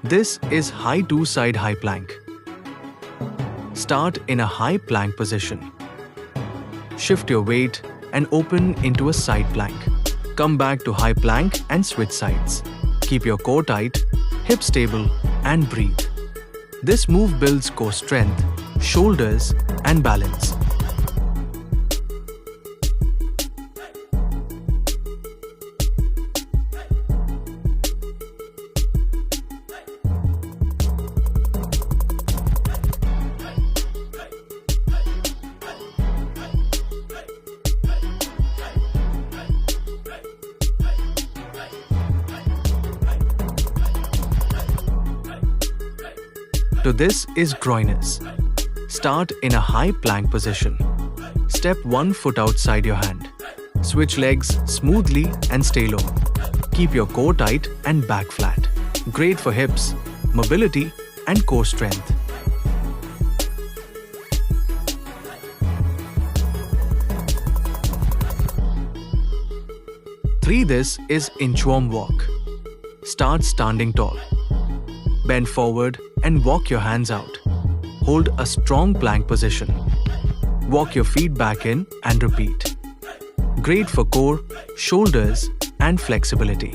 This is high two-side high plank. Start in a high plank position. Shift your weight and open into a side plank. Come back to high plank and switch sides. Keep your core tight, hips stable, and breathe. This move builds core strength, shoulders, and balance. To this is groiners. Start in a high plank position. Step one foot outside your hand. Switch legs smoothly and stay low. Keep your core tight and back flat. Great for hips, mobility, and core strength. This is inchworm walk. Start standing tall. Bend forward and walk your hands out. Hold a strong plank position. Walk your feet back in and repeat. Great for core, shoulders, and flexibility.